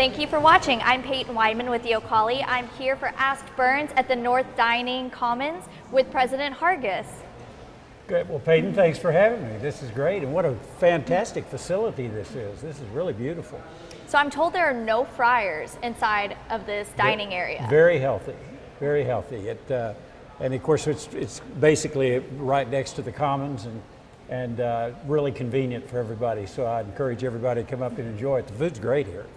Thank you for watching. I'm Peyton Weidman with the Ocali. I'm here for Ask Burns at the North Dining Commons with President Hargis. Great. Well, Peyton, thanks for having me. This is great, and what a fantastic facility this is. This is really beautiful. So I'm told there are no fryers inside of this dining area. Very healthy, very healthy. And of course, it's basically right next to the Commons and really convenient for everybody. So I encourage everybody to come up and enjoy it. The food's great here.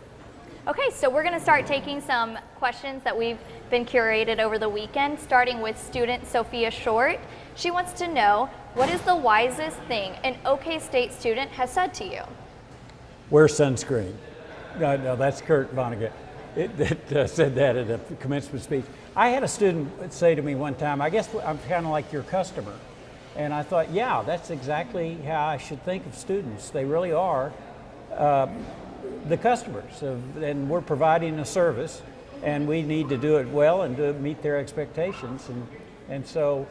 Okay, so we're going to start taking some questions that we've been curated over the weekend, starting with student Sophia Short. She wants to know, what is the wisest thing an OK State student has said to you? Wear sunscreen. No, that's Kurt Vonnegut that said that at a commencement speech. I had a student say to me one time, I guess I'm kind of like your customer. And I thought, yeah, that's exactly how I should think of students. They really are the customers, and we're providing a service, and we need to do it well and to meet their expectations. And so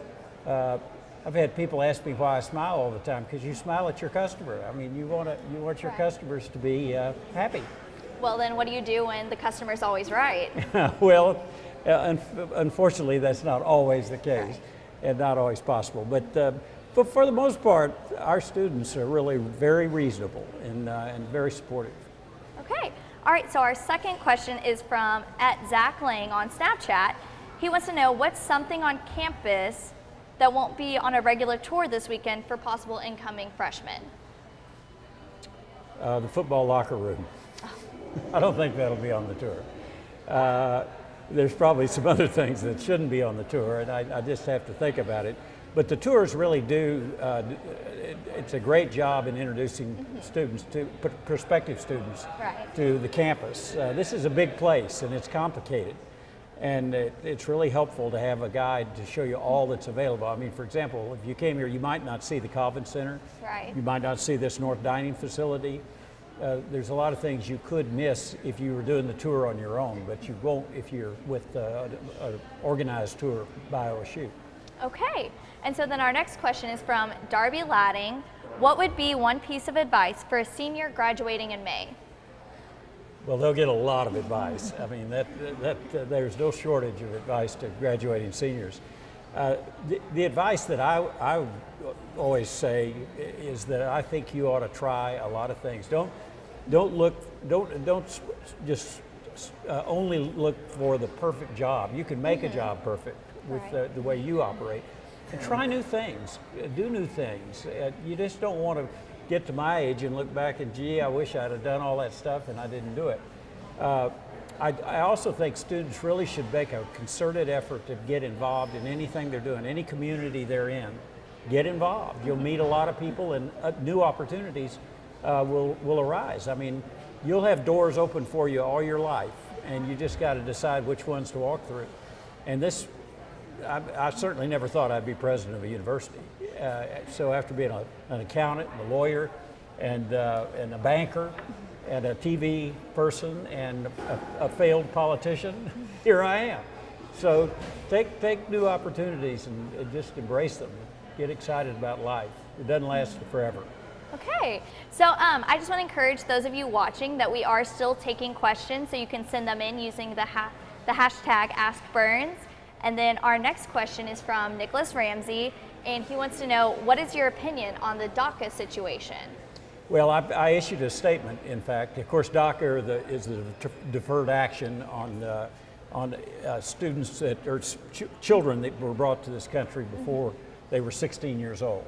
I've had people ask me why I smile all the time, because you smile at your customer. I mean, you want your customers to be happy. Well, then what do you do when the customer's always right? Well, unfortunately, that's not always the case, and not always possible. But for the most part, our students are really very reasonable and very supportive. Okay. All right, so our second question is from @Zach Lang on Snapchat. He wants to know, what's something on campus that won't be on a regular tour this weekend for possible incoming freshmen? The football locker room. I don't think that'll be on the tour. There's probably some other things that shouldn't be on the tour, and I just have to think about it. But the tours really do, it's a great job in introducing students, to prospective students, to the campus. This is a big place, and it's complicated. And it's really helpful to have a guide to show you all that's available. I mean, for example, if you came here, you might not see the Colvin Center. Right. You might not see this North Dining facility. There's a lot of things you could miss if you were doing the tour on your own, but you won't if you're with an organized tour by OSU. Okay, and so then our next question is from Darby Ladding. What would be one piece of advice for a senior graduating in May? Well, they'll get a lot of advice. I mean, there's no shortage of advice to graduating seniors. The advice that I always say is that I think you ought to try a lot of things. Don't just only look for the perfect job. You can make a job perfect with the way you operate, and try new things, do new things. You just don't want to get to my age and look back and, gee, I wish I'd have done all that stuff and I didn't do it. I also think students really should make a concerted effort to get involved in anything they're doing, any community they're in. Get involved. You'll meet a lot of people, and new opportunities will arise. I mean, you'll have doors open for you all your life, and you just got to decide which ones to walk through. And this, I certainly never thought I'd be president of a university. So after being an accountant, and a lawyer, and a banker, and a TV person, and a failed politician, here I am. So take new opportunities and just embrace them. Get excited about life. It doesn't last forever. Okay, so I just want to encourage those of you watching that we are still taking questions, so you can send them in using the hashtag AskBurns. And then our next question is from Nicholas Ramsey, and he wants to know, what is your opinion on the DACA situation? Well, I issued a statement, in fact. Of course, DACA is the deferred action on students that, or children that were brought to this country before they were 16 years old.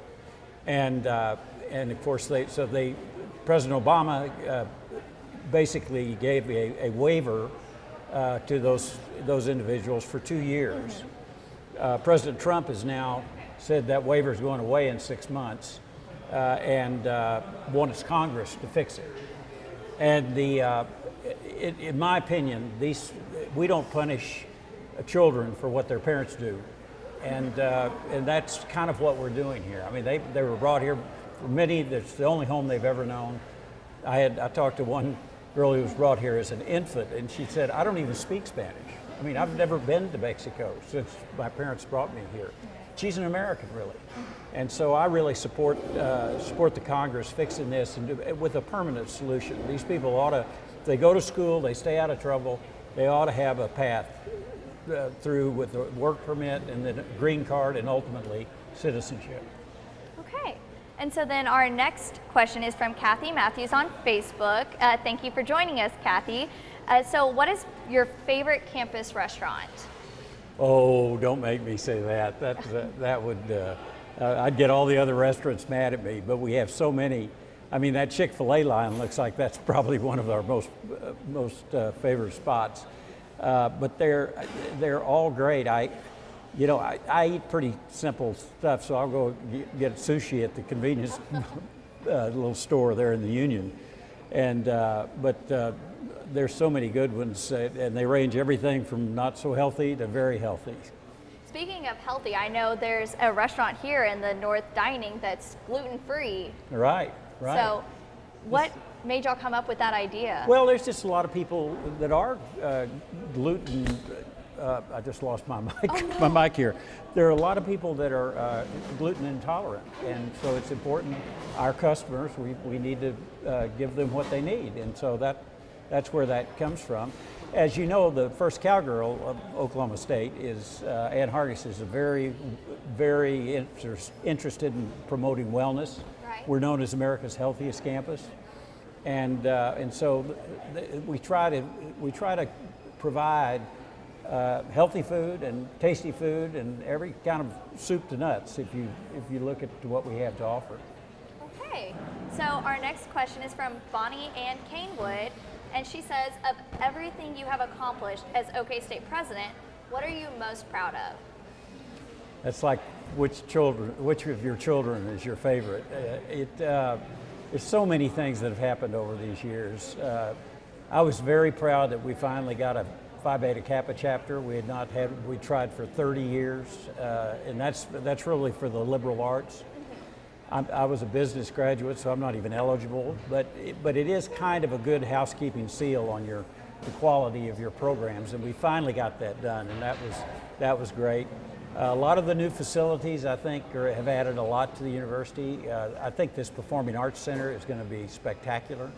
And of course, President Obama basically gave a waiver to those individuals for 2 years. President Trump has now said that waiver is going away in 6 months, and wants Congress to fix it. And in my opinion, we don't punish children for what their parents do, and that's kind of what we're doing here. I mean, they were brought here. For many, that's the only home they've ever known. I talked to one girl who was brought here as an infant, and she said, I don't even speak Spanish. I mean, I've never been to Mexico since my parents brought me here. she's an American, really. And so I really support the Congress fixing this and with a permanent solution. These people ought to, if they go to school, they stay out of trouble, they ought to have a path through with a work permit and then a green card and ultimately citizenship. Okay. And so then our next question is from Kathy Matthews on Facebook. Thank you for joining us, Kathy. So what is your favorite campus restaurant? Oh, don't make me say that. That would, I'd get all the other restaurants mad at me, but we have so many. I mean, that Chick-fil-A line looks like that's probably one of our most favorite spots. But they're all great. I eat pretty simple stuff, so I'll go get sushi at the convenience little store there in the Union. And but there's so many good ones, and they range everything from not so healthy to very healthy. Speaking of healthy, I know there's a restaurant here in the North Dining that's gluten-free. Right. So what made y'all come up with that idea? Well, there's just a lot of people that are gluten. I just lost my mic. Oh, no. My mic here. There are a lot of people that are gluten intolerant, and so it's important. Our customers, we need to give them what they need, and so that's where that comes from. As you know, the first cowgirl of Oklahoma State is Ann Hargis. Is a very, very interested in promoting wellness. Right. We're known as America's healthiest campus, and so we try to provide healthy food and tasty food and every kind of soup to nuts if you look at what we have to offer. Okay, so our next question is from Bonnie Ann Canewood, and she says, of everything you have accomplished as OK State President, what are you most proud of? That's like which of your children is your favorite? There's so many things that have happened over these years. I was very proud that we finally got a Phi Beta Kappa chapter. We tried for 30 years, and that's really for the liberal arts. I was a business graduate, so I'm not even eligible, but it is kind of a good housekeeping seal on the quality of your programs, and we finally got that done, and that was great. A lot of the new facilities, I think, have added a lot to the university. I think this Performing Arts Center is going to be spectacular.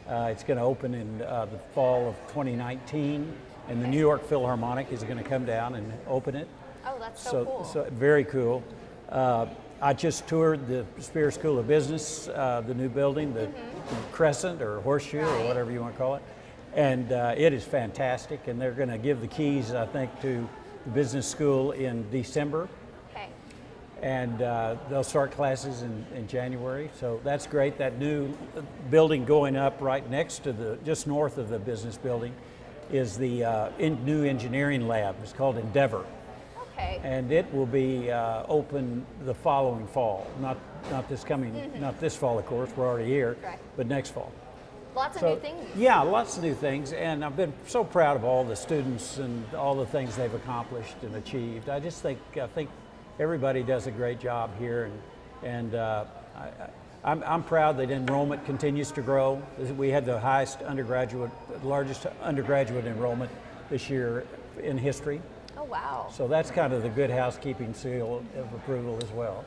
It's going to open in the fall of 2019, and the New York Philharmonic is going to come down and open it. Oh, that's so cool. So very cool. I just toured the Spear School of Business, the new building, the Crescent or Horseshoe or whatever you want to call it, and it is fantastic. And they're going to give the keys, I think, to the business school in December. Okay. And they'll start classes in January. So that's great. That new building going up right next to just north of the business building is the new engineering lab. It's called Endeavor. Okay. And it will be open the following fall, not this fall, of course, we're already here, Right. But next fall. Lots of new things. Yeah, lots of new things, and I've been so proud of all the students and all the things they've accomplished and achieved. I think everybody does a great job here, and I'm proud that enrollment continues to grow. We had the largest undergraduate enrollment this year in history. Oh, wow. So that's kind of the good housekeeping seal of approval as well.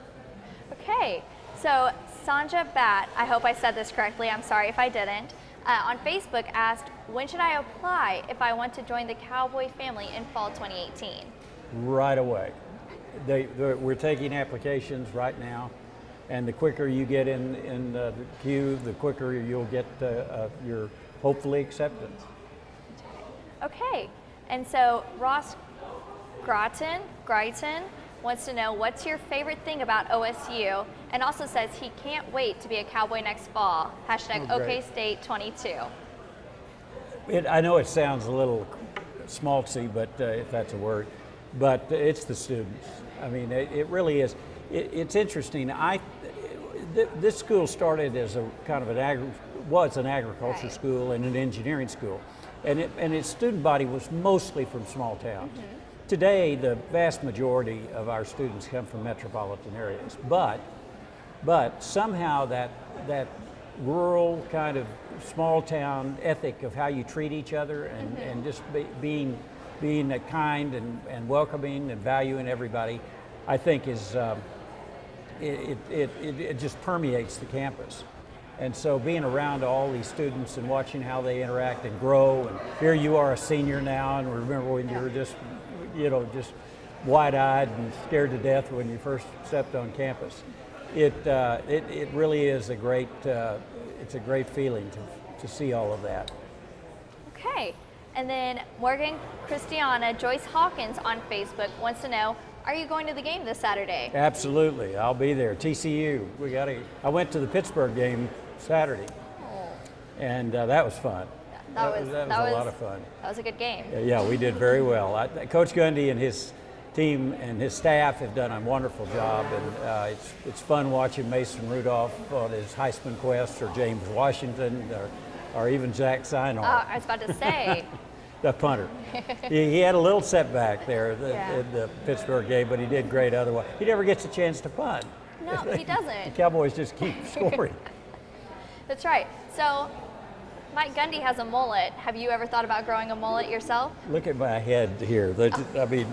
Okay, so Sanja Bat, I hope I said this correctly, I'm sorry if I didn't, on Facebook asked, when should I apply if I want to join the Cowboy family in fall 2018? Right away. We're taking applications right now, and the quicker you get in the queue, the quicker you'll get your hopefully acceptance. Okay, and so Ross Greiton wants to know, what's your favorite thing about OSU, and also says he can't wait to be a Cowboy next fall. # OKState22. I know it sounds a little schmaltzy, but if that's a word, but it's the students. I mean, it really is. It's interesting. This school started as a kind of an agriculture Right. school and an engineering school, and its student body was mostly from small towns. Today, the vast majority of our students come from metropolitan areas, but somehow that rural kind of small town ethic of how you treat each other and just being kind and welcoming and valuing everybody, I think is it just permeates the campus. And so being around all these students and watching how they interact and grow, and here you are a senior now, and remember when you were just, just wide-eyed and scared to death when you first stepped on campus. It really is a great, it's a great feeling to see all of that. Okay, and then Morgan Christiana Joyce Hawkins on Facebook wants to know, are you going to the game this Saturday? Absolutely, I'll be there. TCU, I went to the Pittsburgh game Saturday, and that was fun. That was a lot of fun. That was a good game. Yeah, we did very well. Coach Gundy and his team and his staff have done a wonderful job, and it's fun watching Mason Rudolph on his Heisman quest, or James Washington, or even Zach Sinor. I was about to say. The punter. He had a little setback there in the Pittsburgh game, but he did great otherwise. He never gets a chance to punt. No, he doesn't. The Cowboys just keep scoring. That's right. So Mike Gundy has a mullet. Have you ever thought about growing a mullet yourself? Look at my head here. I mean,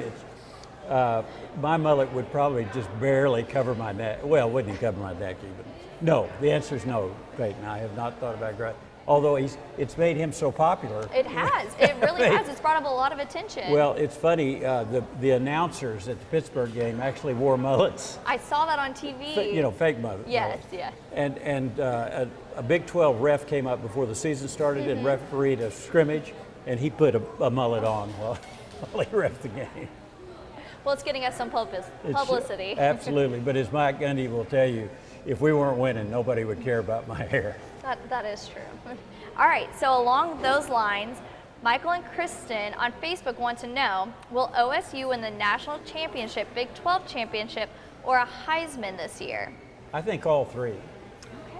my mullet would probably just barely cover my neck. Well, wouldn't even cover my neck even. No, the answer is no, Peyton. I have not thought about growing. Although it's made him so popular. It has. It really has. It's brought up a lot of attention. Well, it's funny. The announcers at the Pittsburgh game actually wore mullets. I saw that on TV. Fake mullets. Yes, yeah. And a Big 12 ref came up before the season started and refereed a scrimmage, and he put a mullet on while he reffed the game. Well, it's getting us some publicity. Absolutely. But as Mike Gundy will tell you, if we weren't winning, nobody would care about my hair. That is true. All right, so along those lines, Michael and Kristen on Facebook want to know, will OSU win the national championship, Big 12 championship, or a Heisman this year? I think all three.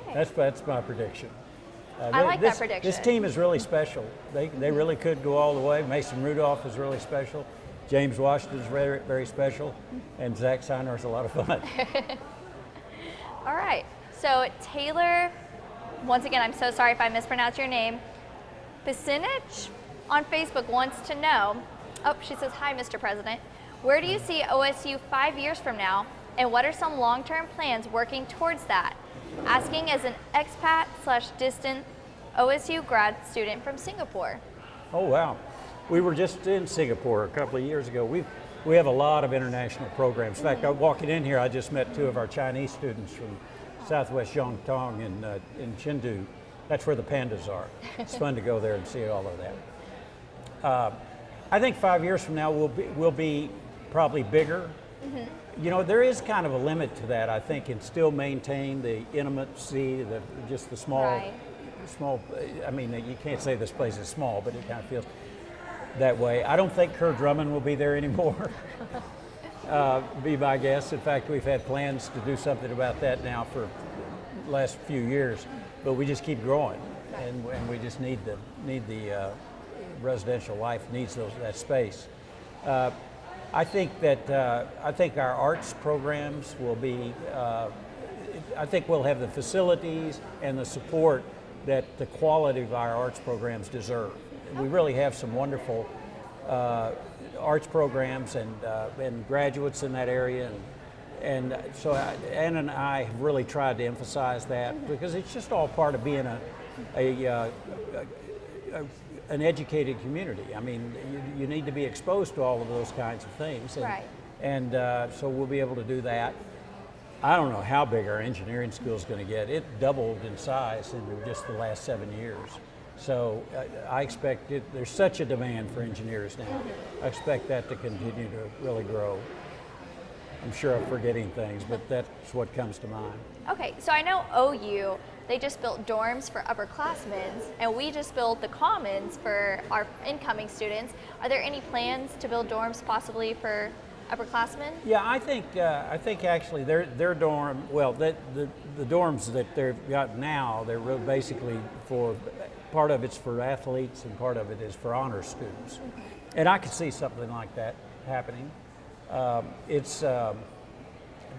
Okay. That's my prediction. I like that prediction. This team is really special. They really could go all the way. Mason Rudolph is really special. James Washington is very, very special. And Zach Sinor is a lot of fun. All right, so Taylor, once again, I'm so sorry if I mispronounce your name. Pisinich on Facebook wants to know, she says, hi, Mr. President. Where do you see OSU 5 years from now, and what are some long-term plans working towards that? Asking as an expat/distant OSU grad student from Singapore. Oh, wow. We were just in Singapore a couple of years ago. We have a lot of international programs. In fact, walking in here, I just met two of our Chinese students from Southwest Yongtong in Chengdu. That's where the pandas are. It's fun to go there and see all of that. I think 5 years from now we'll be probably bigger. Mm-hmm. There is kind of a limit to that, I think, and still maintain the intimacy, just the small, right. small. I mean, you can't say this place is small, but it kind of feels that way. I don't think Kerr Drummond will be there anymore. Be my guess. In fact, we've had plans to do something about that now for the last few years, but we just keep growing, and we just need the residential life needs that space. I think our arts programs will be. I think we'll have the facilities and the support that the quality of our arts programs deserve. We really have some wonderful arts programs and graduates in that area, and so Ann and I have really tried to emphasize that because it's just all part of being an educated community. I mean, you need to be exposed to all of those kinds of things, and so we'll be able to do that. I don't know how big our engineering school is going to get. It doubled in size in just the last 7 years. So I expect there's such a demand for engineers now. I expect that to continue to really grow. I'm sure I'm forgetting things, but that's what comes to mind. Okay, so I know OU, they just built dorms for upperclassmen, and we just built the commons for our incoming students. Are there any plans to build dorms possibly for upperclassmen? Yeah, I think actually their dorm. Well, the dorms that they've got now, they're really basically for. Part of it's for athletes and part of it is for honor students. And I could see something like that happening. It's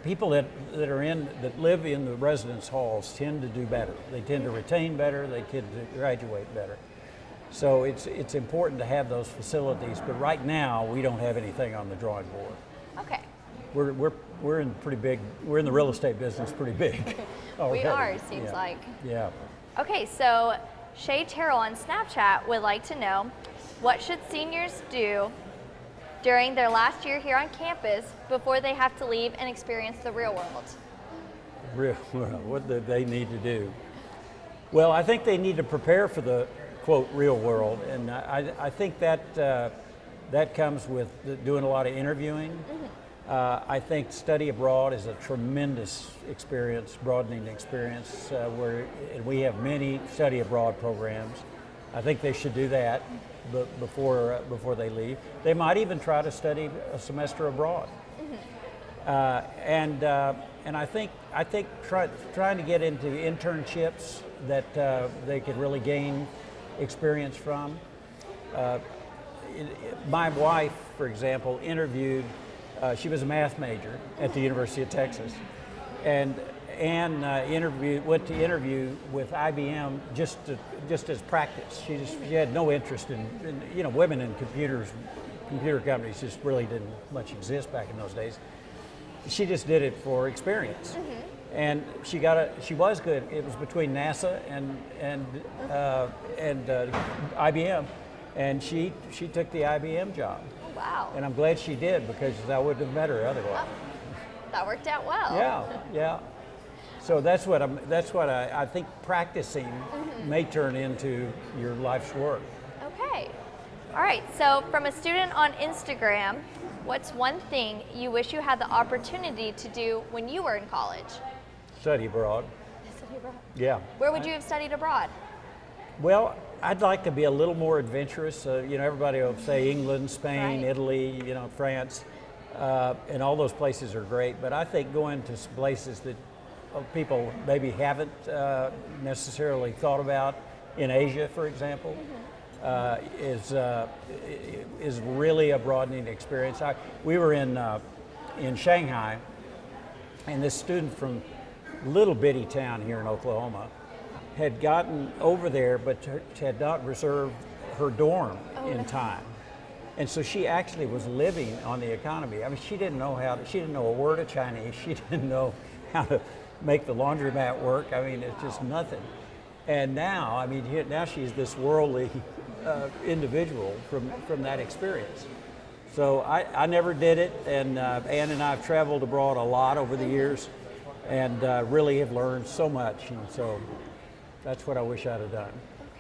people that live in the residence halls tend to do better. They tend to retain better, they tend to graduate better. So it's important to have those facilities, but right now we don't have anything on the drawing board. Okay. we're in pretty big. We're in the real estate business pretty big. We are, it seems like. Yeah. Okay, so Shay Terrell on Snapchat would like to know, what should seniors do during their last year here on campus before they have to leave and experience the real world? What do they need to do? Well, I think they need to prepare for the, quote, real world. And I think that that comes with doing a lot of interviewing. I think study abroad is a tremendous experience, broadening experience, and we have many study abroad programs. I think they should do that before they leave. They might even try to study a semester abroad. And I think trying to get into internships that they could really gain experience from. My wife, for example, interviewed. She was a math major at the University of Texas, and Ann went to interview with IBM just as practice. She had no interest in women in computer companies just really didn't much exist back in those days. She just did it for experience, and she was good. It was between NASA and IBM, and she took the IBM job. Wow. And I'm glad she did, because I wouldn't have met her otherwise. That worked out well. Yeah. So that's what I think practicing may turn into your life's work. Okay. All right. So from a student on Instagram, what's one thing you wish you had the opportunity to do when you were in college? Study abroad. Study abroad. Yeah. Where would you have studied abroad? Well, I'd like to be a little more adventurous. Everybody will say England, Spain, Right. Italy, France, and all those places are great. But I think going to some places that people maybe haven't necessarily thought about, in Asia, for example, is really a broadening experience. We were in Shanghai, and this student from little bitty town here in Oklahoma had gotten over there, but had not reserved her dorm in time. And so she actually was living on the economy. I mean, she didn't know a word of Chinese. She didn't know how to make the laundromat work. I mean, it's just nothing. And now, now she's this worldly individual from that experience. So I never did it, and Ann and I have traveled abroad a lot over the years, and really have learned so much. And so that's what I wish I'd have done.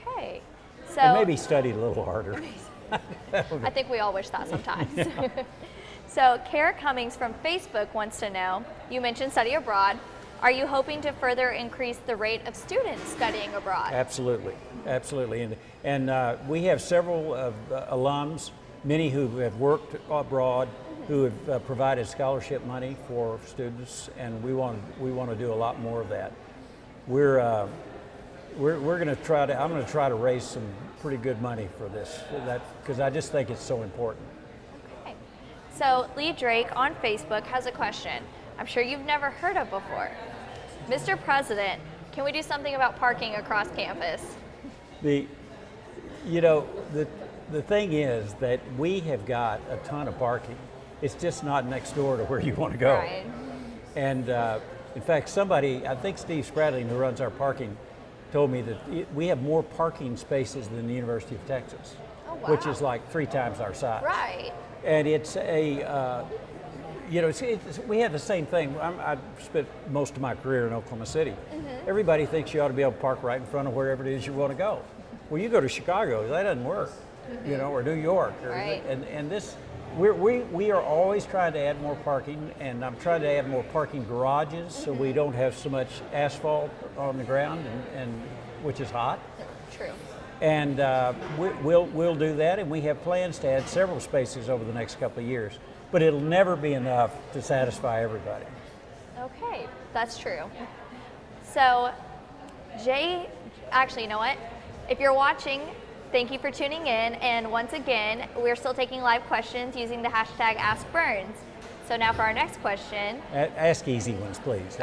Okay. So And maybe studied a little harder. I think we all wish that sometimes. So Kara Cummings from Facebook wants to know, you mentioned study abroad. Are you hoping to further increase the rate of students studying abroad? Absolutely. And we have several alums, many who have worked abroad, who have provided scholarship money for students, and we want to do a lot more of that. We're going to try to. I'm going to try to raise some pretty good money for this, because I just think it's so important. Okay. So Lee Drake on Facebook has a question I'm sure you've never heard of before. Mr. President, can we do something about parking across campus? The thing is that we have got a ton of parking. It's just not next door to where you want to go. Right. And in fact, I think Steve Spradling, who runs our parking, told me that we have more parking spaces than the University of Texas, which is like 3 times our size. Right. And it's we have the same thing. I spent most of my career in Oklahoma City. Everybody thinks you ought to be able to park right in front of wherever it is you want to go. Well, you go to Chicago, that doesn't work, or New York. Right. And this, we are always trying to add more parking, and I'm trying to add more parking garages so we don't have so much asphalt on the ground, and which is hot. True. And we'll do that, and we have plans to add several spaces over the next couple of years. But it'll never be enough to satisfy everybody. Okay, that's true. So, actually, you know what? If you're watching, thank you for tuning in. And once again, we're still taking live questions using the hashtag AskBurns. So now for our next question. Ask easy ones, please.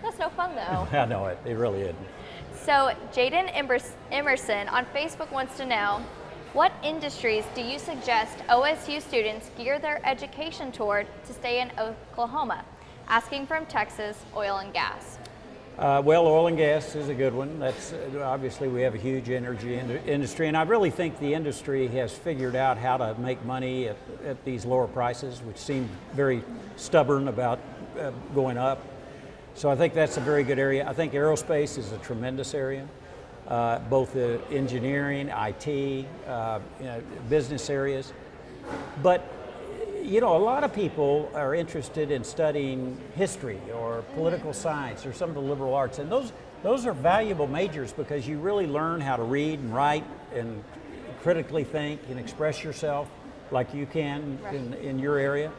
That's no fun, though. I know it really isn't. So Jaden Emerson on Facebook wants to know, What industries do you suggest OSU students gear their education toward to stay in Oklahoma? Asking from Texas, oil and gas. Well, oil and gas is a good one. That's obviously we have a huge energy industry, and I really think the industry has figured out how to make money at these lower prices, which seem very stubborn about going up. So I think that's a very good area. I think aerospace is a tremendous area, both the engineering, IT, business areas. But you know, a lot of people are interested in studying history or political science or some of the liberal arts, and those are valuable majors because you really learn how to read and write and critically think and express yourself like you can in your area.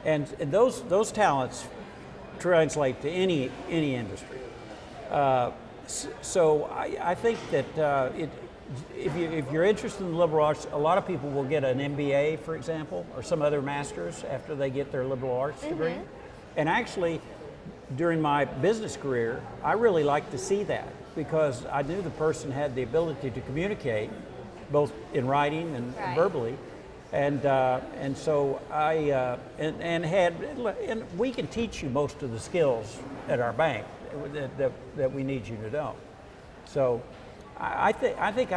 And those talents translate to any industry. So I think that if you're interested in the liberal arts, a lot of people will get an MBA, for example, or some other master's after they get their liberal arts degree. And actually, during my business career, I really liked to see that because I knew the person had the ability to communicate, both in writing and verbally. And so and we can teach you most of the skills at our bank that we need you to know. So I think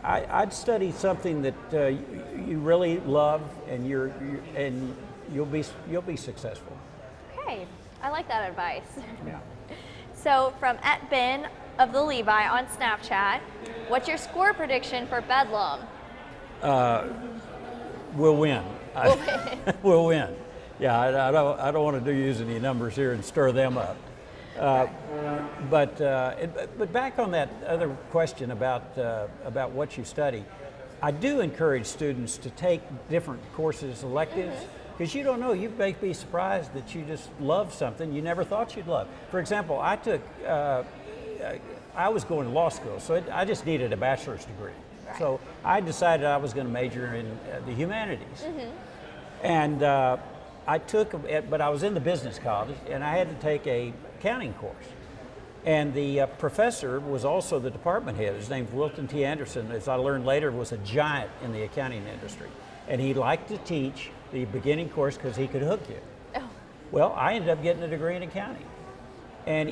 I'd study something that you really love and you'll be successful. Okay, I like that advice. Yeah. So from @Ben of the Levi on Snapchat, what's your score prediction for Bedlam? We'll win. We'll win. We'll win. Yeah, I don't want to use any numbers here and stir them up. But back on that other question about what you study, I do encourage students to take different courses, electives, because you don't know. You may be surprised that you just love something you never thought you'd love. For example, I was going to law school, so I just needed a bachelor's degree. Right. So I decided I was going to major in the humanities. And but I was in the business college, and I had to take a accounting course. And the professor was also the department head. His name's Wilton T. Anderson, as I learned later, was a giant in the accounting industry. And he liked to teach the beginning course because he could hook you. Oh. Well, I ended up getting a degree in accounting. And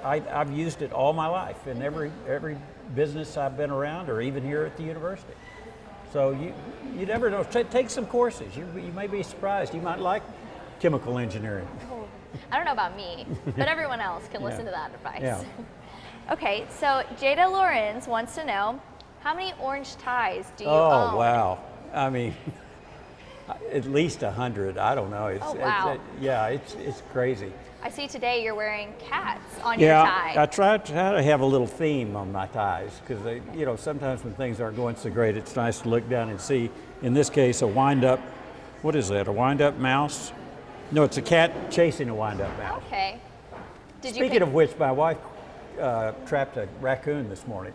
I've used it all my life in every business I've been around, or even here at the university. So you never know. Take some courses. You may be surprised. You might like chemical engineering. Oh, I don't know about me, but everyone else can listen to that advice. Yeah. Okay, so Jada Lorenz wants to know, how many orange ties do you own? Oh, wow. I mean, at least 100. I don't know. Wow. It's crazy. I see today you're wearing cats on your tie. Yeah, I try to have a little theme on my ties because sometimes when things aren't going so great, it's nice to look down and see. In this case, a wind-up. What is that? A wind-up mouse? No, it's a cat chasing a wind-up mouse. Okay. Speaking of which, my wife trapped a raccoon this morning.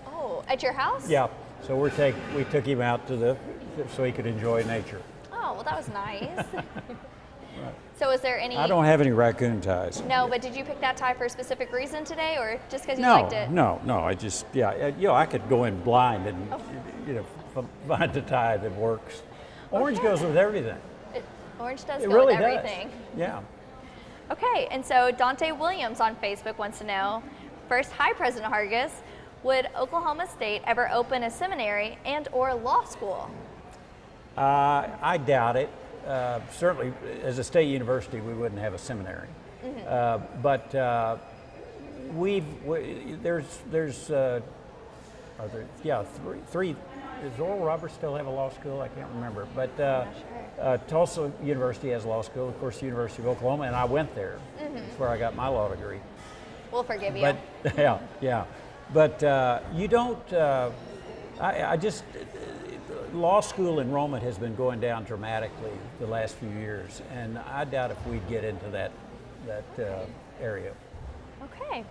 Oh, at your house? Yeah. So we took him out so he could enjoy nature. Oh, well, that was nice. Right. So is there any... I don't have any raccoon ties. No, but did you pick that tie for a specific reason today, or just because you liked it? No. I just, I could go in blind and, find a tie that works. Orange goes with everything. Orange does it go really with everything. Does. Yeah. Okay, and so Dante Williams on Facebook wants to know, first, hi President Hargis, would Oklahoma State ever open a seminary and or law school? I doubt it. Certainly, as a state university, we wouldn't have a seminary. But three. Does Oral Roberts still have a law school? I can't remember. But Tulsa University has a law school. Of course, the University of Oklahoma, and I went there. That's where I got my law degree. We'll forgive you. But yeah. But you don't. Law school enrollment has been going down dramatically the last few years, and I doubt if we'd get into that area. Okay.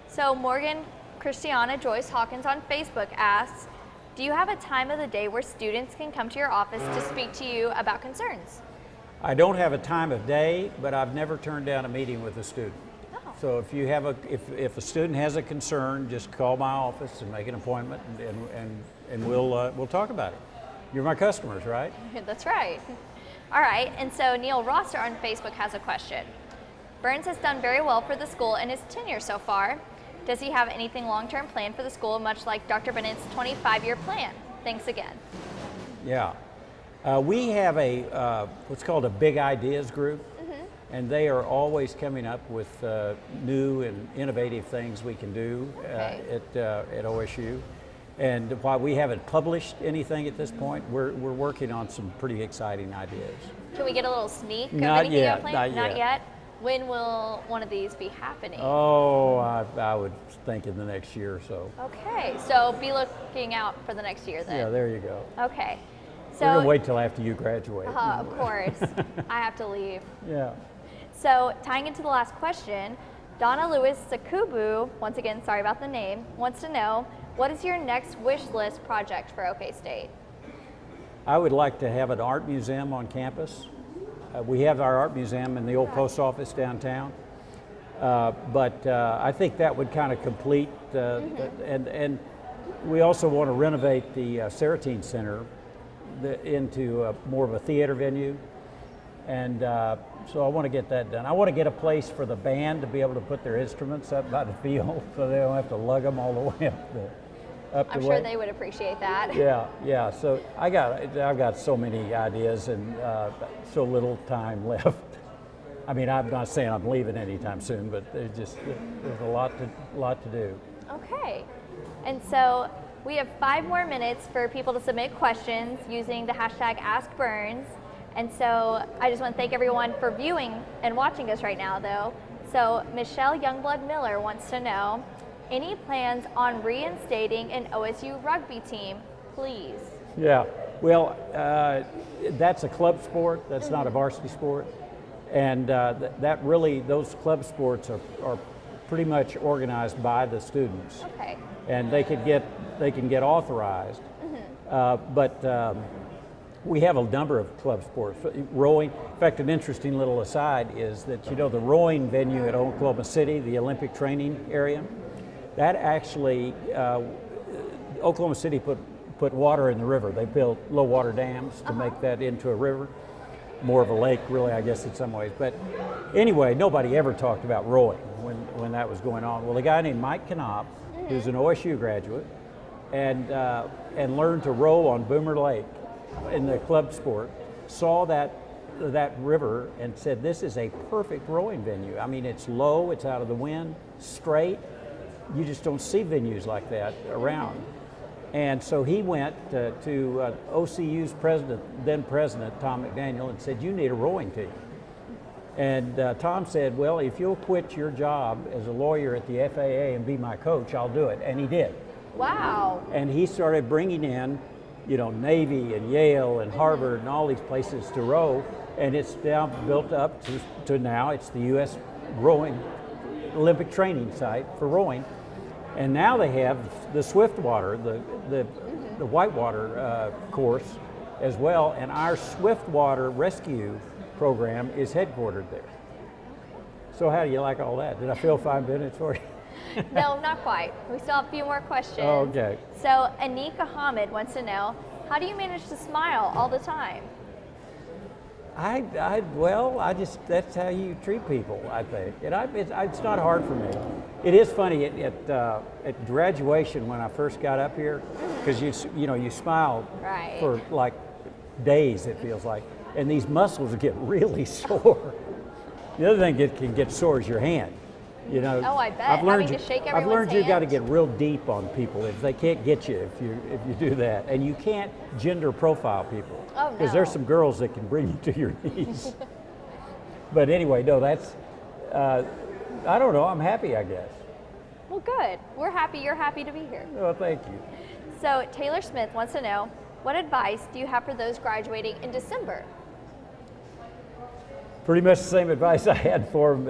So Morgan Christiana Joyce Hawkins on Facebook asks, do you have a time of the day where students can come to your office to speak to you about concerns? I don't have a time of day, but I've never turned down a meeting with a student. Oh. So if you have if a student has a concern, just call my office and make an appointment, and we'll talk about it. You're my customers, right? That's right. All right, and so Neil Rosser on Facebook has a question. Burns has done very well for the school in his tenure so far. Does he have anything long-term planned for the school, much like Dr. Bennett's 25-year plan? Thanks again. Yeah. We have a what's called a Big Ideas group, and they are always coming up with new and innovative things we can do at OSU. And while we haven't published anything at this point, we're working on some pretty exciting ideas. Can we get a little sneak of Not anything you have yet, planned? not yet. When will one of these be happening? Oh, I would think in the next year or so. Okay, so be looking out for the next year then. Yeah, there you go. Okay. So, We're gonna wait till after you graduate. Of course. I have to leave. Yeah. So tying into the last question, Donna Lewis Sakubu, once again, sorry about the name, wants to know, what is your next wish list project for OK State? I would like to have an art museum on campus. We have our art museum in the old post office downtown, but I think that would kind of complete, and we also want to renovate the Saratine Center into more of a theater venue, and so I want to get that done. I want to get a place for the band to be able to put their instruments up by the field so they don't have to lug them all the way up the I'm sure they would appreciate that. Yeah. So I've got so many ideas and so little time left. I mean, I'm not saying I'm leaving anytime soon, but there's a lot to do. Okay, and so we have 5 more minutes for people to submit questions using the hashtag #AskBurns. And so I just want to thank everyone for viewing and watching us right now, though. So Michelle Youngblood Miller wants to know, any plans on reinstating an OSU rugby team, please? Yeah, well, that's a club sport. That's not a varsity sport. And that really, those club sports are pretty much organized by the students. Okay. And they can get authorized. But we have a number of club sports. Rowing, in fact, an interesting little aside is that, the rowing venue at Oklahoma City, the Olympic training area, that actually, Oklahoma City put water in the river. They built low water dams to make that into a river, more of a lake, really, I guess, in some ways. But anyway, nobody ever talked about rowing when that was going on. Well, a guy named Mike Knopp, who's an OSU graduate, and learned to row on Boomer Lake in the club sport, saw that river and said, this is a perfect rowing venue. I mean, it's low, it's out of the wind, straight. You just don't see venues like that around. And so he went to OCU's then president, Tom McDaniel, and said, you need a rowing team. And Tom said, well, if you'll quit your job as a lawyer at the FAA and be my coach, I'll do it. And he did. Wow. And he started bringing in, Navy and Yale and Harvard and all these places to row. And it's now built up to now it's the U.S. rowing Olympic training site for rowing. And now they have the Swiftwater, the whitewater course as well. And our Swiftwater rescue program is headquartered there. So how do you like all that? Did I fill 5 minutes for you? No, not quite. We still have a few more questions. Oh, okay. So Anika Hamid wants to know, how do you manage to smile all the time? That's how you treat people, I think. And it's not hard for me. It is funny at graduation when I first got up here, because you smile for like days, it feels like, and these muscles get really sore. The other thing that can get sore is your hand. Oh, I bet. Having to shake everyone's I've learned hand. you got to get real deep on people if they can't get you if you do that, and you can't gender profile people. Oh, no. Because there's some girls that can bring you to your knees. But anyway, no, that's I don't know. I'm happy, I guess. Well, good. We're happy you're happy to be here. Well, thank you. So Taylor Smith wants to know, what advice do you have for those graduating in December? Pretty much the same advice I had for them,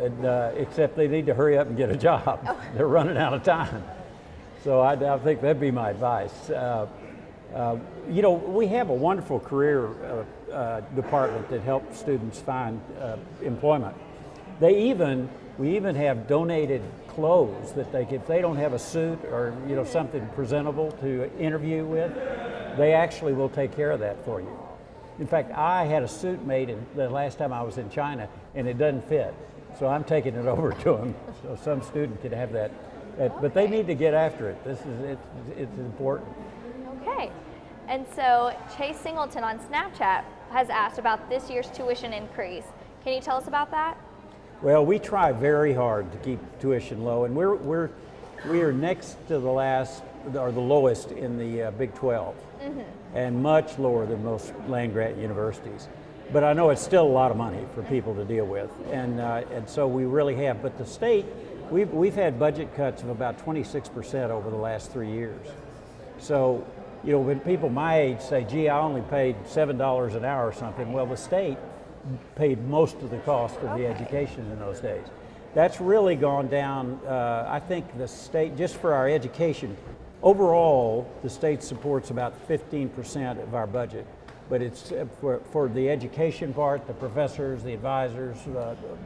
except they need to hurry up and get a job. Oh. They're running out of time. So I think that'd be my advice. We have a wonderful career department that helps students find employment. They even We even have donated clothes that if they don't have a suit or something presentable to interview with, they actually will take care of that for you. In fact, I had a suit made the last time I was in China, and it doesn't fit. So I'm taking it over to them, so some student could have that. But they need to get after it. It's important. Okay. And so Chase Singleton on Snapchat has asked about this year's tuition increase. Can you tell us about that? Well, we try very hard to keep tuition low, and we are next to the lowest in the Big 12, and much lower than most land-grant universities. But I know it's still a lot of money for people to deal with, and so we really have. But the state, we've had budget cuts of about 26% over the last 3 years. So, when people my age say, "Gee, I only paid $7 an hour or something," well, the state paid most of the cost of the education in those days. That's really gone down. I think the state, just for our education, overall, the state supports about 15% of our budget. But it's for the education part, the professors, the advisors,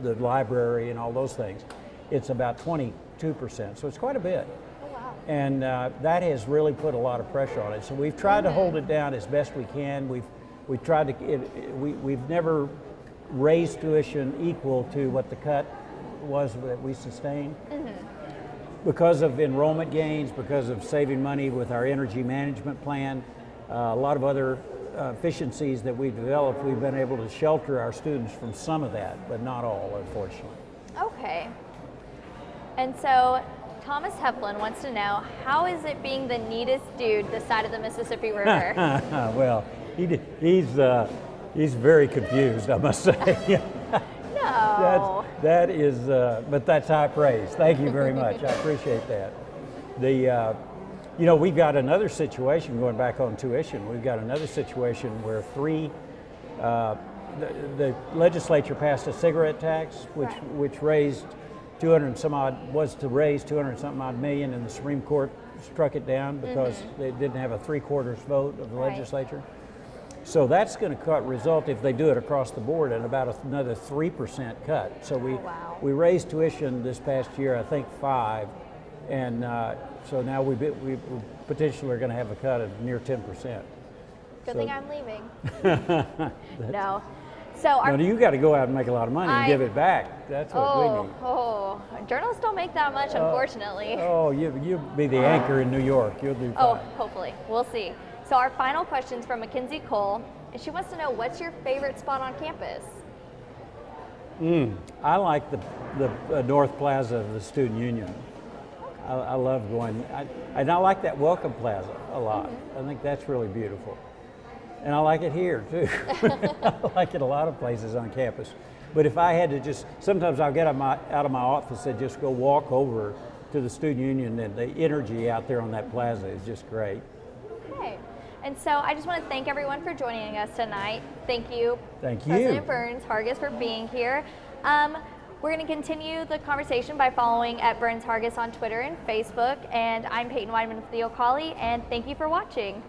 the library, and all those things, it's about 22%. So it's quite a bit. Oh, wow. And that has really put a lot of pressure on it. So we've tried to hold it down as best we can. We've tried to. We've never raised tuition equal to what the cut was that we sustained. Because of enrollment gains, because of saving money with our energy management plan, a lot of other efficiencies that we've developed, we've been able to shelter our students from some of that, but not all, unfortunately. Okay. And so Thomas Heflin wants to know, how is it being the neatest dude this side of the Mississippi River? Well, he's very confused, I must say. No. That is, but that's high praise. Thank you very much. I appreciate that. We've got another situation going back on tuition. We've got another situation where the legislature passed a cigarette tax, which raised 200 and some odd, was to raise 200 and something odd million, and the Supreme Court struck it down because they didn't have a 3/4 vote of the legislature. So that's going to result, if they do it across the board, in about another 3% cut. So we raised tuition this past year, I think 5%, and so now we potentially are going to have a cut of near 10%. Good thing I'm leaving. No. So you got to go out and make a lot of money and give it back. That's what we need. Oh, journalists don't make that much, unfortunately. Oh, you'll be the anchor in New York. You'll do fine. Oh, hopefully. We'll see. So our final question is from Mackenzie Cole, and she wants to know, what's your favorite spot on campus? I like the North Plaza of the Student Union. I love going, and I like that Welcome Plaza a lot. I think that's really beautiful. And I like it here too. I like it a lot of places on campus. But if I had to sometimes I'll get out of my office and just go walk over to the Student Union, and the energy out there on that plaza is just great. Okay. And so I just want to thank everyone for joining us tonight. Thank you, President Burns Hargis, for being here. We're going to continue the conversation by following at Burns Hargis on Twitter and Facebook. And I'm Peyton Weideman with the O'Colly, and thank you for watching.